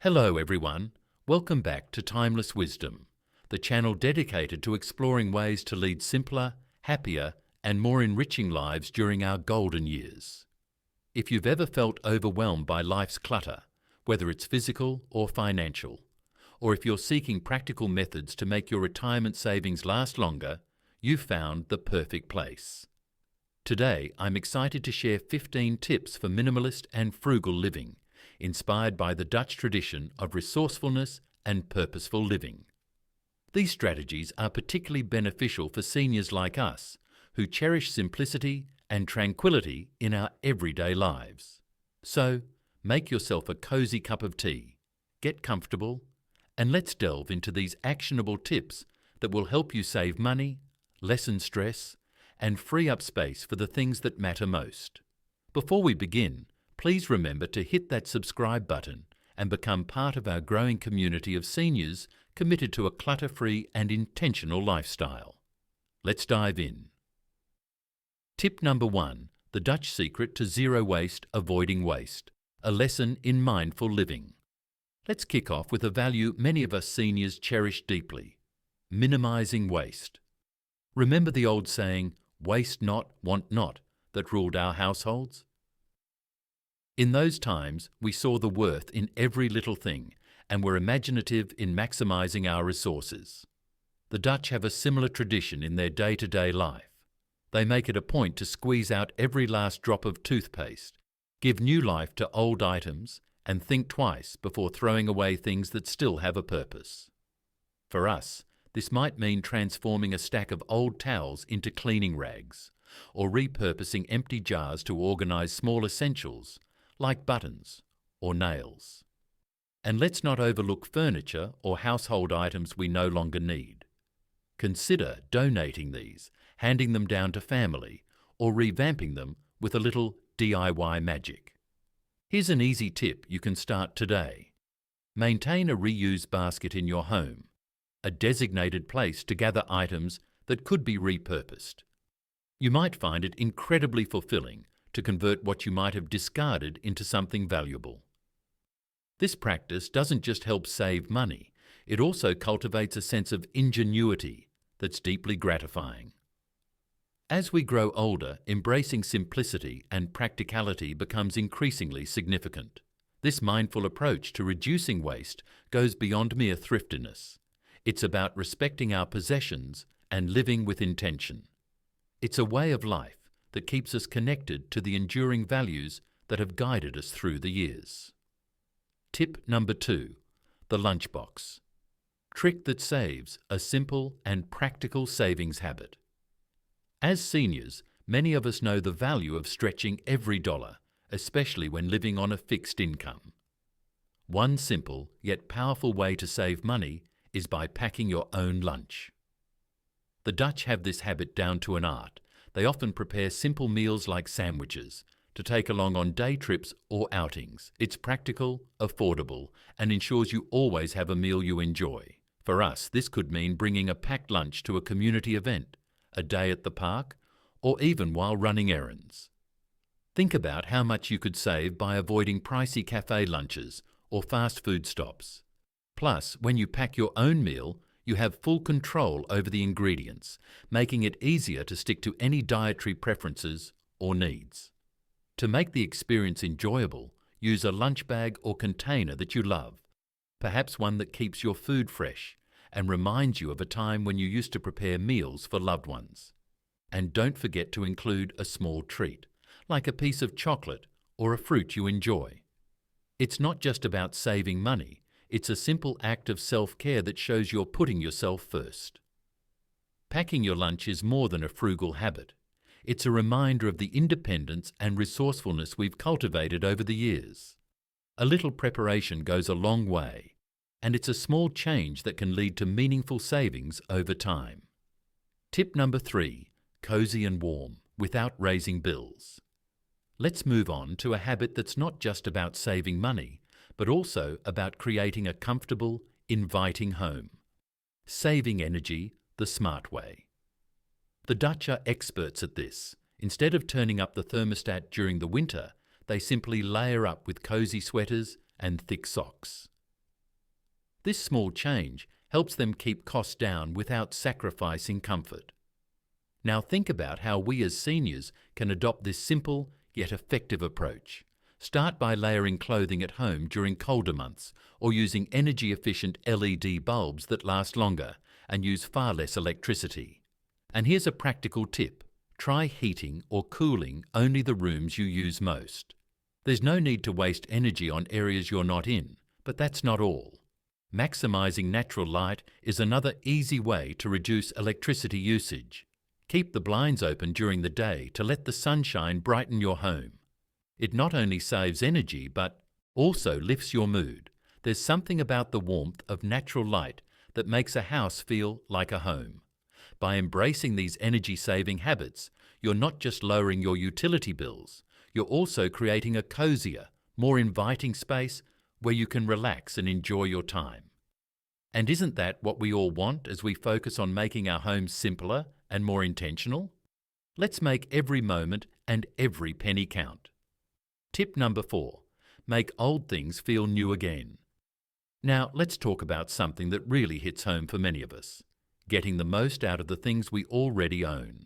Hello everyone, welcome back to Timeless Wisdom, the channel dedicated to exploring ways to lead simpler, happier and more enriching lives during our golden years. If you've ever felt overwhelmed by life's clutter, whether it's physical or financial, or if you're seeking practical methods to make your retirement savings last longer, you've found the perfect place. Today, I'm excited to share 15 tips for minimalist and frugal living, inspired by the Dutch tradition of resourcefulness and purposeful living. These strategies are particularly beneficial for seniors like us, who cherish simplicity and tranquility in our everyday lives. So, make yourself a cozy cup of tea, get comfortable, and let's delve into these actionable tips that will help you save money, lessen stress, and free up space for the things that matter most. Before we begin, please remember to hit that subscribe button and become part of our growing community of seniors committed to a clutter-free and intentional lifestyle. Let's dive in. Tip number 1, the Dutch secret to zero waste, avoiding waste, a lesson in mindful living. Let's kick off with a value many of us seniors cherish deeply: minimizing waste. Remember the old saying, "Waste not, want not," that ruled our households? In those times, we saw the worth in every little thing and were imaginative in maximizing our resources. The Dutch have a similar tradition in their day-to-day life. They make it a point to squeeze out every last drop of toothpaste, give new life to old items, and think twice before throwing away things that still have a purpose. For us, this might mean transforming a stack of old towels into cleaning rags, or repurposing empty jars to organize small essentials like buttons or nails. And let's not overlook furniture or household items we no longer need. Consider donating these, handing them down to family, or revamping them with a little DIY magic. Here's an easy tip you can start today. Maintain a reuse basket in your home, a designated place to gather items that could be repurposed. You might find it incredibly fulfilling to convert what you might have discarded into something valuable. This practice doesn't just help save money, it also cultivates a sense of ingenuity that's deeply gratifying. As we grow older, embracing simplicity and practicality becomes increasingly significant. This mindful approach to reducing waste goes beyond mere thriftiness. It's about respecting our possessions and living with intention. It's a way of life that keeps us connected to the enduring values that have guided us through the years. Tip number 2, the lunchbox. Trick that saves, a simple and practical savings habit. As seniors, many of us know the value of stretching every dollar, especially when living on a fixed income. One simple yet powerful way to save money is by packing your own lunch. The Dutch have this habit down to an art. They often prepare simple meals like sandwiches to take along on day trips or outings. It's practical, affordable, and ensures you always have a meal you enjoy. For us, this could mean bringing a packed lunch to a community event, a day at the park, or even while running errands. Think about how much you could save by avoiding pricey cafe lunches or fast food stops. Plus, when you pack your own meal, you have full control over the ingredients, making it easier to stick to any dietary preferences or needs. To make the experience enjoyable, use a lunch bag or container that you love, perhaps one that keeps your food fresh and reminds you of a time when you used to prepare meals for loved ones. And don't forget to include a small treat, like a piece of chocolate or a fruit you enjoy. It's not just about saving money. It's a simple act of self-care that shows you're putting yourself first. Packing your lunch is more than a frugal habit. It's a reminder of the independence and resourcefulness we've cultivated over the years. A little preparation goes a long way, and it's a small change that can lead to meaningful savings over time. Tip number 3, cozy and warm, without raising bills. Let's move on to a habit that's not just about saving money, but also about creating a comfortable, inviting home. Saving energy the smart way. The Dutch are experts at this. Instead of turning up the thermostat during the winter, they simply layer up with cozy sweaters and thick socks. This small change helps them keep costs down without sacrificing comfort. Now think about how we as seniors can adopt this simple yet effective approach. Start by layering clothing at home during colder months or using energy-efficient LED bulbs that last longer and use far less electricity. And here's a practical tip. Try heating or cooling only the rooms you use most. There's no need to waste energy on areas you're not in, but that's not all. Maximising natural light is another easy way to reduce electricity usage. Keep the blinds open during the day to let the sunshine brighten your home. It not only saves energy but also lifts your mood. There's something about the warmth of natural light that makes a house feel like a home. By embracing these energy-saving habits, you're not just lowering your utility bills, you're also creating a cozier, more inviting space where you can relax and enjoy your time. And isn't that what we all want as we focus on making our homes simpler and more intentional? Let's make every moment and every penny count. Tip number 4. Make old things feel new again. Now, let's talk about something that really hits home for many of us. Getting the most out of the things we already own.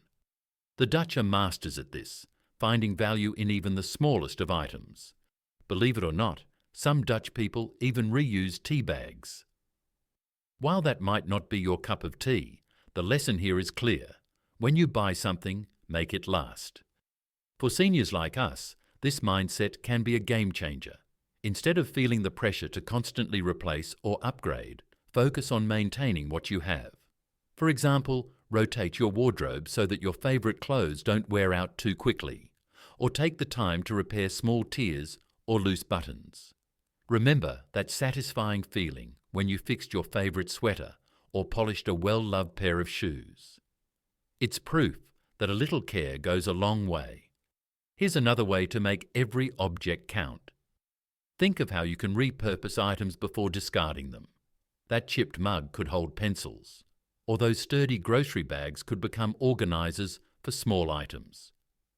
The Dutch are masters at this, finding value in even the smallest of items. Believe it or not, some Dutch people even reuse tea bags. While that might not be your cup of tea, the lesson here is clear. When you buy something, make it last. For seniors like us, this mindset can be a game changer. Instead of feeling the pressure to constantly replace or upgrade, focus on maintaining what you have. For example, rotate your wardrobe so that your favourite clothes don't wear out too quickly, or take the time to repair small tears or loose buttons. Remember that satisfying feeling when you fixed your favourite sweater or polished a well-loved pair of shoes. It's proof that a little care goes a long way. Here's another way to make every object count. Think of how you can repurpose items before discarding them. That chipped mug could hold pencils, or those sturdy grocery bags could become organisers for small items.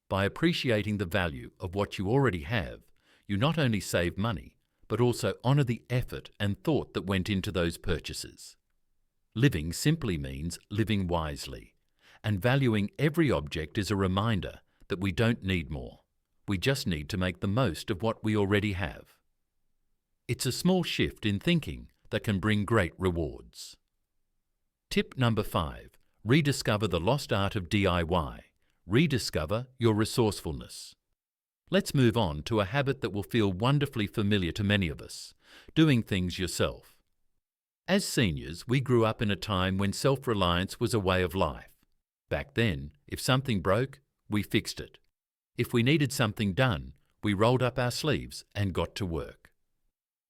By appreciating the value of what you already have, you not only save money, but also honour the effort and thought that went into those purchases. Living simply means living wisely, and valuing every object is a reminder that we don't need more. We just need to make the most of what we already have. It's a small shift in thinking that can bring great rewards. Tip number 5. Rediscover the lost art of DIY. Rediscover your resourcefulness. Let's move on to a habit that will feel wonderfully familiar to many of us, doing things yourself. As seniors, we grew up in a time when self-reliance was a way of life. Back then, if something broke, we fixed it. If we needed something done, we rolled up our sleeves and got to work.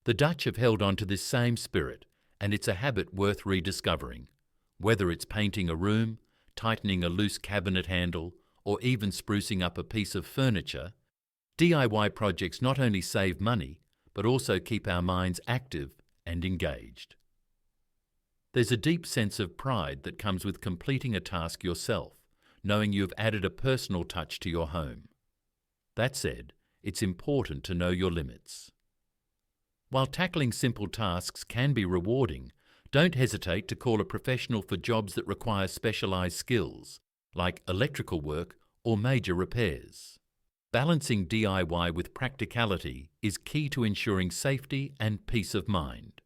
The Dutch have held on to this same spirit, and it's a habit worth rediscovering. Whether it's painting a room, tightening a loose cabinet handle, or even sprucing up a piece of furniture, DIY projects not only save money, but also keep our minds active and engaged. There's a deep sense of pride that comes with completing a task yourself, knowing you've added a personal touch to your home. That said, it's important to know your limits. While tackling simple tasks can be rewarding, don't hesitate to call a professional for jobs that require specialised skills, like electrical work or major repairs. Balancing DIY with practicality is key to ensuring safety and peace of mind.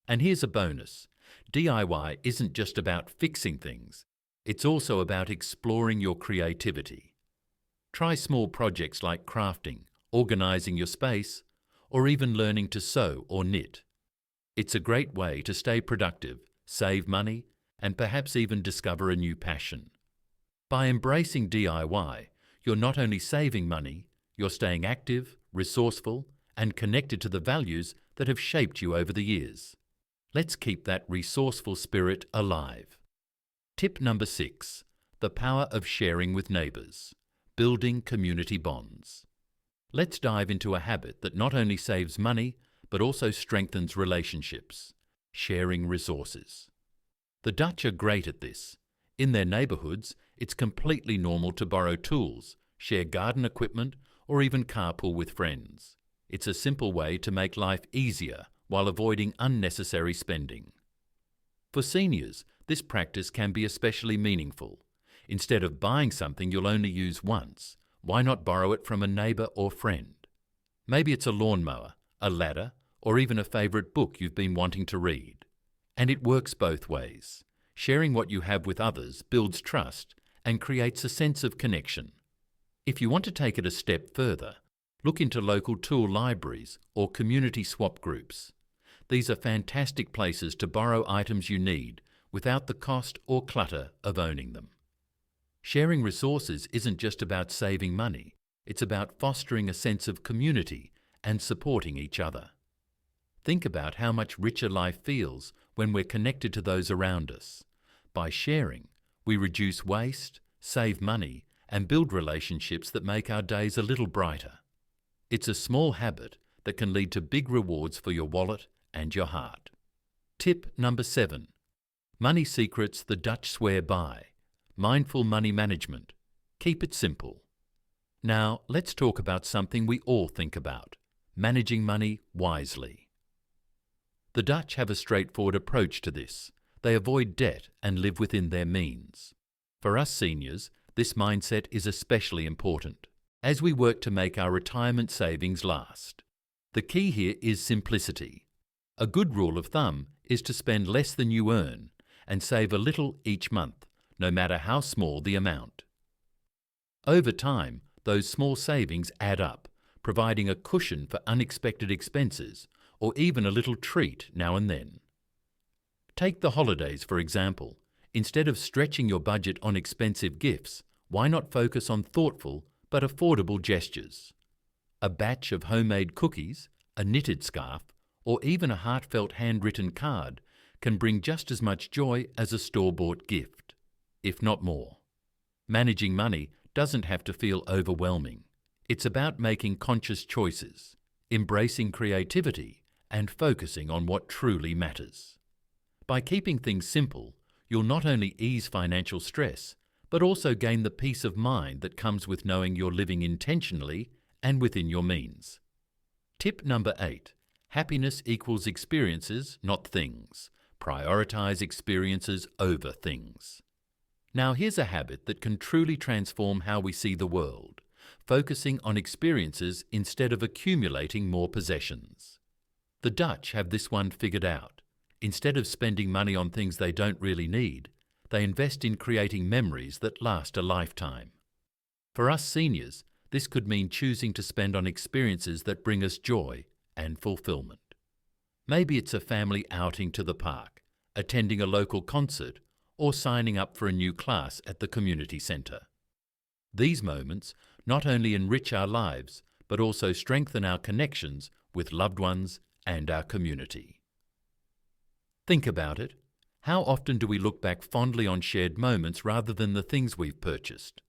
And here's a bonus. DIY isn't just about fixing things, it's also about exploring your creativity. Try small projects like crafting, organising your space, or even learning to sew or knit. It's a great way to stay productive, save money, and perhaps even discover a new passion. By embracing DIY, you're not only saving money, you're staying active, resourceful, and connected to the values that have shaped you over the years. Let's keep that resourceful spirit alive. Tip number 6. The power of sharing with neighbours. Building community bonds. Let's dive into a habit that not only saves money, but also strengthens relationships. Sharing resources. The Dutch are great at this. In their neighbourhoods, it's completely normal to borrow tools, share garden equipment, or even carpool with friends. It's a simple way to make life easier while avoiding unnecessary spending. For seniors, this practice can be especially meaningful. Instead of buying something you'll only use once, why not borrow it from a neighbour or friend? Maybe it's a lawnmower, a ladder, or even a favourite book you've been wanting to read. And it works both ways. Sharing what you have with others builds trust and creates a sense of connection. If you want to take it a step further, look into local tool libraries or community swap groups. These are fantastic places to borrow items you need without the cost or clutter of owning them. Sharing resources isn't just about saving money, it's about fostering a sense of community and supporting each other. Think about how much richer life feels when we're connected to those around us. By sharing, we reduce waste, save money, and build relationships that make our days a little brighter. It's a small habit that can lead to big rewards for your wallet and your heart. Tip number 7. Money secrets the Dutch swear by. Mindful money management. Keep it simple. Now, let's talk about something we all think about: managing money wisely. The Dutch have a straightforward approach to this. They avoid debt and live within their means. For us seniors, this mindset is especially important as we work to make our retirement savings last. The key here is simplicity. A good rule of thumb is to spend less than you earn and save a little each month, no matter how small the amount. Over time, those small savings add up, providing a cushion for unexpected expenses or even a little treat now and then. Take the holidays, for example. Instead of stretching your budget on expensive gifts, why not focus on thoughtful but affordable gestures? A batch of homemade cookies, a knitted scarf, or even a heartfelt handwritten card can bring just as much joy as a store-bought gift, if not more. Managing money doesn't have to feel overwhelming. It's about making conscious choices, embracing creativity, and focusing on what truly matters. By keeping things simple, you'll not only ease financial stress, but also gain the peace of mind that comes with knowing you're living intentionally and within your means. Tip number 8. Happiness equals experiences, not things. Prioritize experiences over things. Now here's a habit that can truly transform how we see the world, focusing on experiences instead of accumulating more possessions. The Dutch have this one figured out. Instead of spending money on things they don't really need, they invest in creating memories that last a lifetime. For us seniors, this could mean choosing to spend on experiences that bring us joy and fulfillment. Maybe it's a family outing to the park, attending a local concert, or signing up for a new class at the community centre. These moments not only enrich our lives, but also strengthen our connections with loved ones and our community. Think about it. How often do we look back fondly on shared moments rather than the things we've purchased?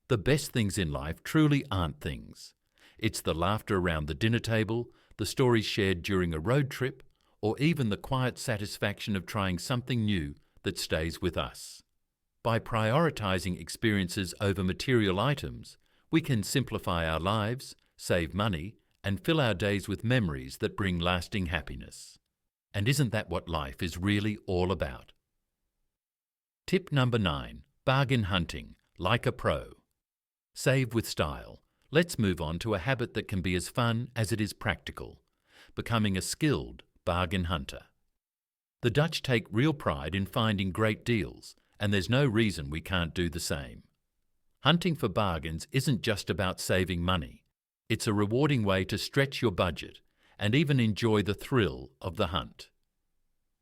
The best things in life truly aren't things. It's the laughter around the dinner table, the stories shared during a road trip, or even the quiet satisfaction of trying something new that stays with us. By prioritizing experiences over material items, we can simplify our lives, save money, and fill our days with memories that bring lasting happiness. And isn't that what life is really all about? Tip number 9. Bargain hunting, like a pro. Save with style. Let's move on to a habit that can be as fun as it is practical: becoming a skilled bargain hunter. The Dutch take real pride in finding great deals, and there's no reason we can't do the same. Hunting for bargains isn't just about saving money. It's a rewarding way to stretch your budget and even enjoy the thrill of the hunt.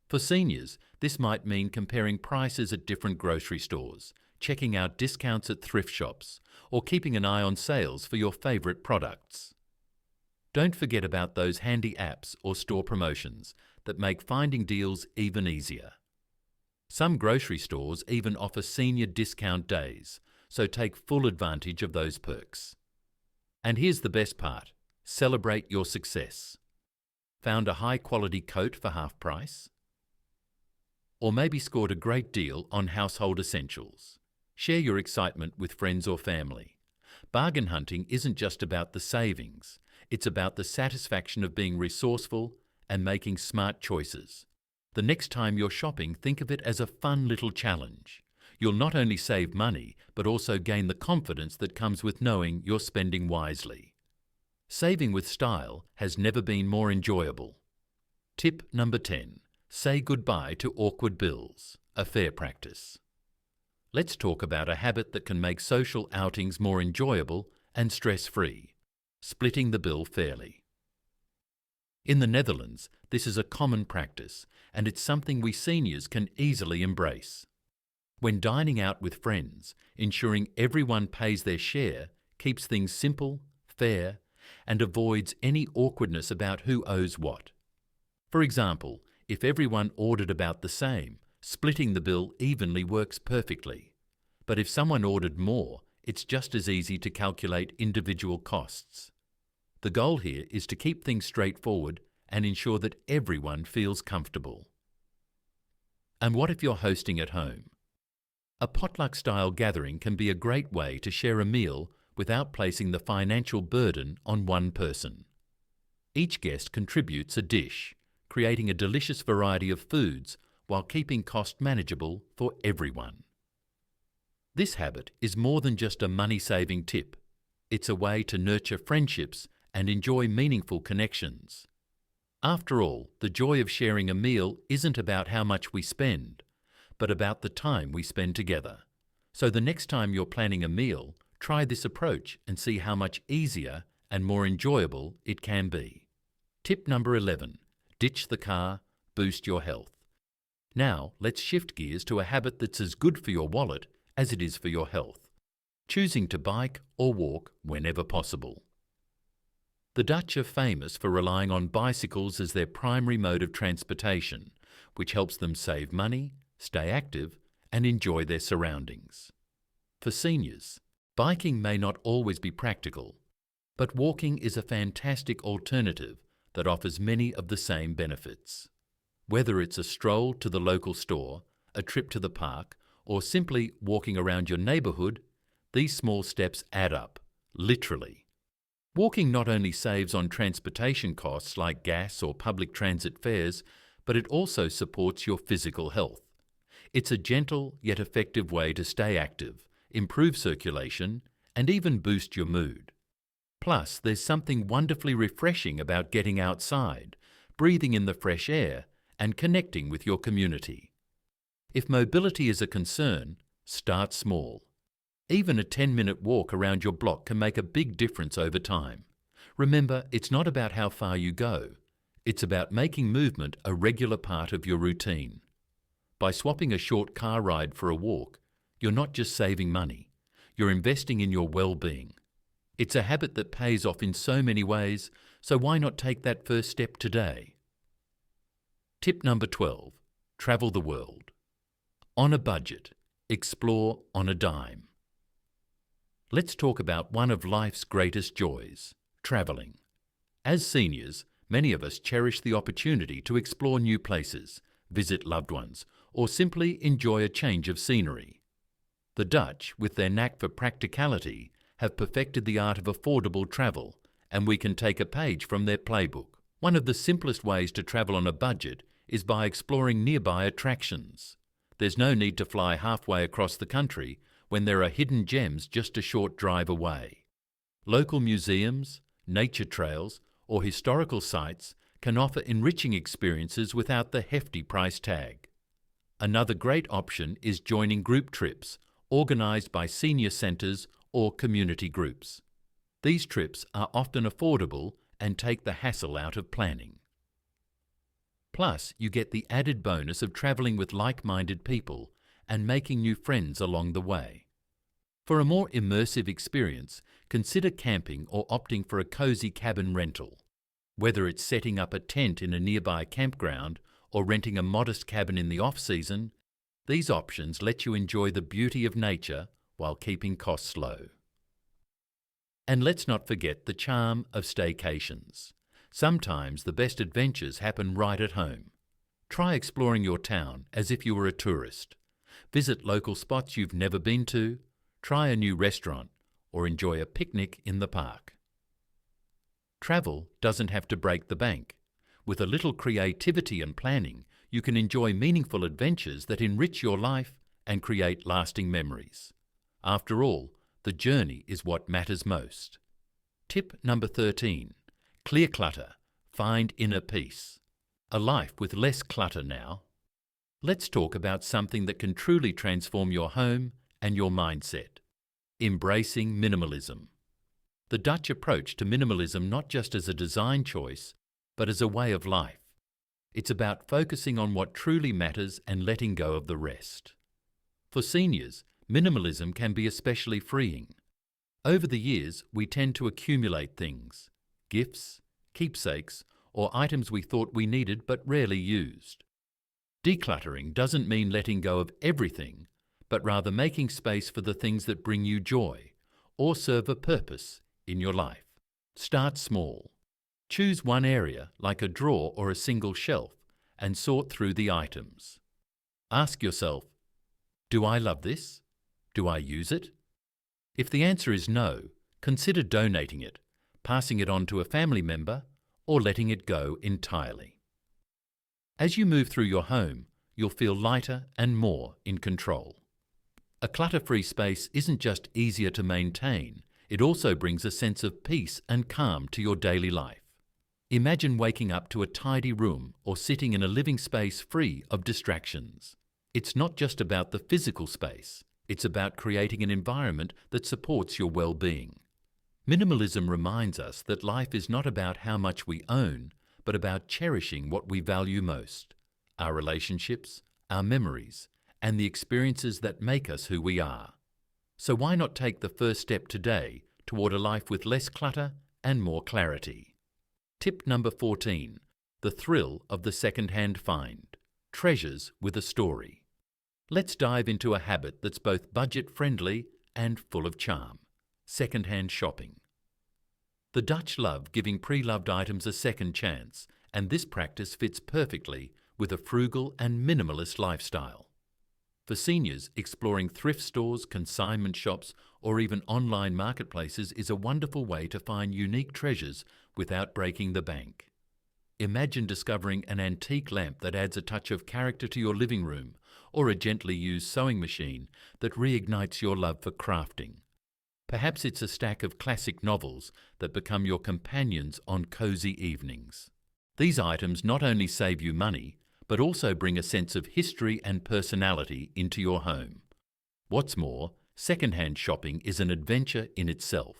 For seniors, this might mean comparing prices at different grocery stores, checking out discounts at thrift shops, or keeping an eye on sales for your favourite products. Don't forget about those handy apps or store promotions that make finding deals even easier. Some grocery stores even offer senior discount days, so take full advantage of those perks. And here's the best part: celebrate your success. Found a high-quality coat for half price? Or maybe scored a great deal on household essentials. Share your excitement with friends or family. Bargain hunting isn't just about the savings, it's about the satisfaction of being resourceful and making smart choices. The next time you're shopping, think of it as a fun little challenge. You'll not only save money, but also gain the confidence that comes with knowing you're spending wisely. Saving with style has never been more enjoyable. Tip number 10. Say goodbye to awkward bills, a fair practice. Let's talk about a habit that can make social outings more enjoyable and stress-free: splitting the bill fairly. In the Netherlands, this is a common practice, and it's something we seniors can easily embrace. When dining out with friends, ensuring everyone pays their share keeps things simple, fair, and avoids any awkwardness about who owes what. For example, if everyone ordered about the same, splitting the bill evenly works perfectly. But if someone ordered more, it's just as easy to calculate individual costs. The goal here is to keep things straightforward and ensure that everyone feels comfortable. And what if you're hosting at home? A potluck-style gathering can be a great way to share a meal without placing the financial burden on one person. Each guest contributes a dish, creating a delicious variety of foods while keeping cost manageable for everyone. This habit is more than just a money-saving tip. It's a way to nurture friendships and enjoy meaningful connections. After all, the joy of sharing a meal isn't about how much we spend, but about the time we spend together. So the next time you're planning a meal, try this approach and see how much easier and more enjoyable it can be. Tip number 11. Ditch the car, boost your health. Now, let's shift gears to a habit that's as good for your wallet as it is for your health: choosing to bike or walk whenever possible. The Dutch are famous for relying on bicycles as their primary mode of transportation, which helps them save money, stay active, and enjoy their surroundings. For seniors, biking may not always be practical, but walking is a fantastic alternative that offers many of the same benefits. Whether it's a stroll to the local store, a trip to the park, or simply walking around your neighbourhood, these small steps add up, literally. Walking not only saves on transportation costs like gas or public transit fares, but it also supports your physical health. It's a gentle yet effective way to stay active, improve circulation, and even boost your mood. Plus, there's something wonderfully refreshing about getting outside, breathing in the fresh air, and connecting with your community. If mobility is a concern, start small. Even a 10-minute walk around your block can make a big difference over time. Remember, it's not about how far you go. It's about making movement a regular part of your routine. By swapping a short car ride for a walk, you're not just saving money, you're investing in your well-being. It's a habit that pays off in so many ways, so why not take that first step today? Tip number 12. Travel the world. On a budget. Explore on a dime. Let's talk about one of life's greatest joys: travelling. As seniors, many of us cherish the opportunity to explore new places, visit loved ones, or simply enjoy a change of scenery. The Dutch, with their knack for practicality, have perfected the art of affordable travel, and we can take a page from their playbook. One of the simplest ways to travel on a budget is by exploring nearby attractions. There's no need to fly halfway across the country when there are hidden gems just a short drive away. Local museums, nature trails, or historical sites can offer enriching experiences without the hefty price tag. Another great option is joining group trips organised by senior centres or community groups. These trips are often affordable and take the hassle out of planning. Plus, you get the added bonus of travelling with like-minded people and making new friends along the way. For a more immersive experience, consider camping or opting for a cosy cabin rental. Whether it's setting up a tent in a nearby campground or renting a modest cabin in the off-season, these options let you enjoy the beauty of nature while keeping costs low. And let's not forget the charm of staycations. Sometimes the best adventures happen right at home. Try exploring your town as if you were a tourist. Visit local spots you've never been to, try a new restaurant, or enjoy a picnic in the park. Travel doesn't have to break the bank. With a little creativity and planning, you can enjoy meaningful adventures that enrich your life and create lasting memories. After all, the journey is what matters most. Tip number 13. Clear clutter. Find inner peace. A life with less clutter now. Let's talk about something that can truly transform your home and your mindset. Embracing minimalism. The Dutch approach to minimalism not just as a design choice, but as a way of life. It's about focusing on what truly matters and letting go of the rest. For seniors, minimalism can be especially freeing. Over the years, we tend to accumulate things, gifts, keepsakes, or items we thought we needed but rarely used. Decluttering doesn't mean letting go of everything, but rather making space for the things that bring you joy or serve a purpose in your life. Start small. Choose one area, like a drawer or a single shelf, and sort through the items. Ask yourself, do I love this? Do I use it? If the answer is no, consider donating it, passing it on to a family member, or letting it go entirely. As you move through your home, you'll feel lighter and more in control. A clutter-free space isn't just easier to maintain, it also brings a sense of peace and calm to your daily life. Imagine waking up to a tidy room or sitting in a living space free of distractions. It's not just about the physical space, it's about creating an environment that supports your well-being. Minimalism reminds us that life is not about how much we own, but about cherishing what we value most: our relationships, our memories, and the experiences that make us who we are. So why not take the first step today toward a life with less clutter and more clarity? Tip number 14. The thrill of the second-hand find. Treasures with a story. Let's dive into a habit that's both budget-friendly and full of charm: second-hand shopping. The Dutch love giving pre-loved items a second chance, and this practice fits perfectly with a frugal and minimalist lifestyle. For seniors, exploring thrift stores, consignment shops, or even online marketplaces is a wonderful way to find unique treasures without breaking the bank. Imagine discovering an antique lamp that adds a touch of character to your living room, or a gently used sewing machine that reignites your love for crafting. Perhaps it's a stack of classic novels that become your companions on cozy evenings. These items not only save you money, but also bring a sense of history and personality into your home. What's more, second-hand shopping is an adventure in itself.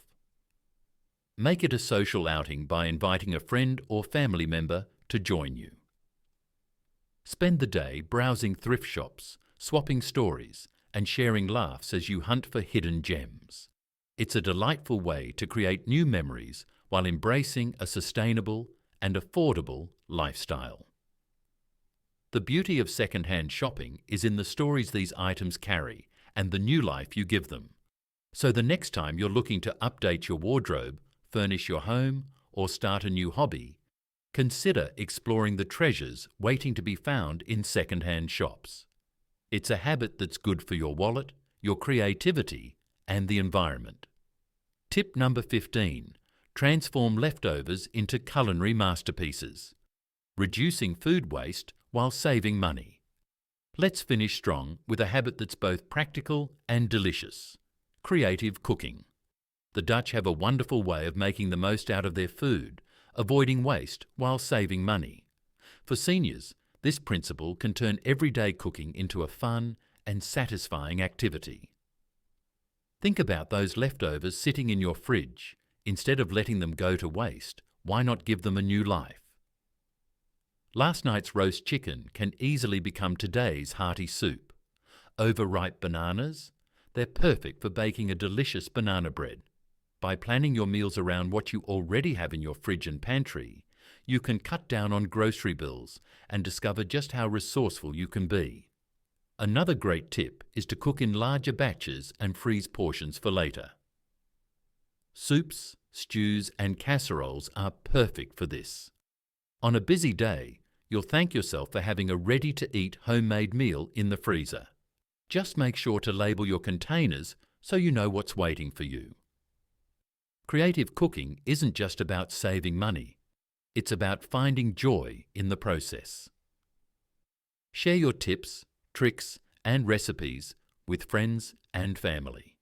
Make it a social outing by inviting a friend or family member to join you. Spend the day browsing thrift shops, swapping stories, and sharing laughs as you hunt for hidden gems. It's a delightful way to create new memories while embracing a sustainable and affordable lifestyle. The beauty of second-hand shopping is in the stories these items carry and the new life you give them. So the next time you're looking to update your wardrobe, furnish your home, or start a new hobby, consider exploring the treasures waiting to be found in second-hand shops. It's a habit that's good for your wallet, your creativity, and the environment. Tip number 15. Transform leftovers into culinary masterpieces. Reducing food waste while saving money. Let's finish strong with a habit that's both practical and delicious: creative cooking. The Dutch have a wonderful way of making the most out of their food, avoiding waste while saving money. For seniors, this principle can turn everyday cooking into a fun and satisfying activity. Think about those leftovers sitting in your fridge. Instead of letting them go to waste, why not give them a new life? Last night's roast chicken can easily become today's hearty soup. Overripe bananas? They're perfect for baking a delicious banana bread. By planning your meals around what you already have in your fridge and pantry, you can cut down on grocery bills and discover just how resourceful you can be. Another great tip is to cook in larger batches and freeze portions for later. Soups, stews, and casseroles are perfect for this. On a busy day, you'll thank yourself for having a ready-to-eat homemade meal in the freezer. Just make sure to label your containers so you know what's waiting for you. Creative cooking isn't just about saving money. It's about finding joy in the process. Share your tips, tricks, and recipes with friends and family.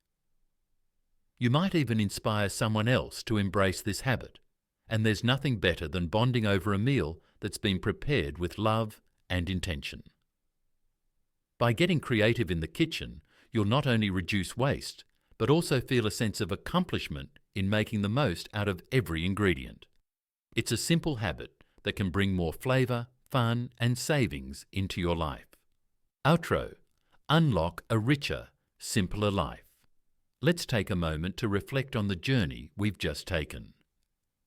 You might even inspire someone else to embrace this habit, and there's nothing better than bonding over a meal that's been prepared with love and intention. By getting creative in the kitchen, you'll not only reduce waste, but also feel a sense of accomplishment in making the most out of every ingredient. It's a simple habit that can bring more flavour, fun, and savings into your life. Outro: unlock a richer, simpler life. Let's take a moment to reflect on the journey we've just taken.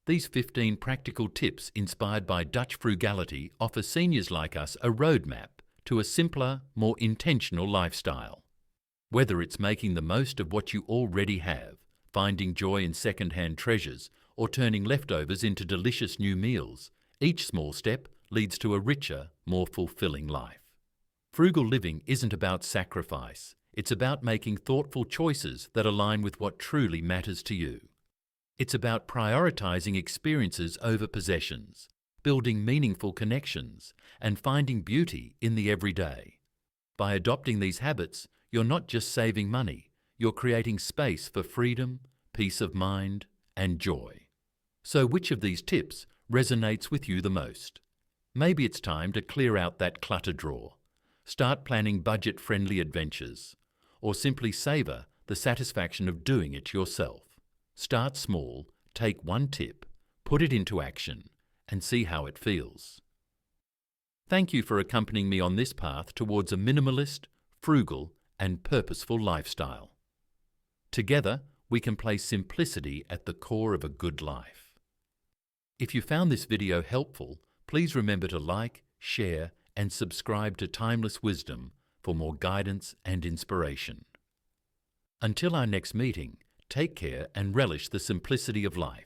These 15 practical tips inspired by Dutch frugality offer seniors like us a roadmap to a simpler, more intentional lifestyle. Whether it's making the most of what you already have, finding joy in second-hand treasures, or turning leftovers into delicious new meals, each small step leads to a richer, more fulfilling life. Frugal living isn't about sacrifice. It's about making thoughtful choices that align with what truly matters to you. It's about prioritizing experiences over possessions, building meaningful connections, and finding beauty in the everyday. By adopting these habits, you're not just saving money, you're creating space for freedom, peace of mind, and joy. So which of these tips resonates with you the most? Maybe it's time to clear out that clutter drawer, start planning budget-friendly adventures, or simply savor the satisfaction of doing it yourself. Start small, take one tip, put it into action, and see how it feels. Thank you for accompanying me on this path towards a minimalist, frugal, and purposeful lifestyle. Together, we can place simplicity at the core of a good life. If you found this video helpful, please remember to like, share, and subscribe to Timeless Wisdom for more guidance and inspiration. Until our next meeting, take care and relish the simplicity of life.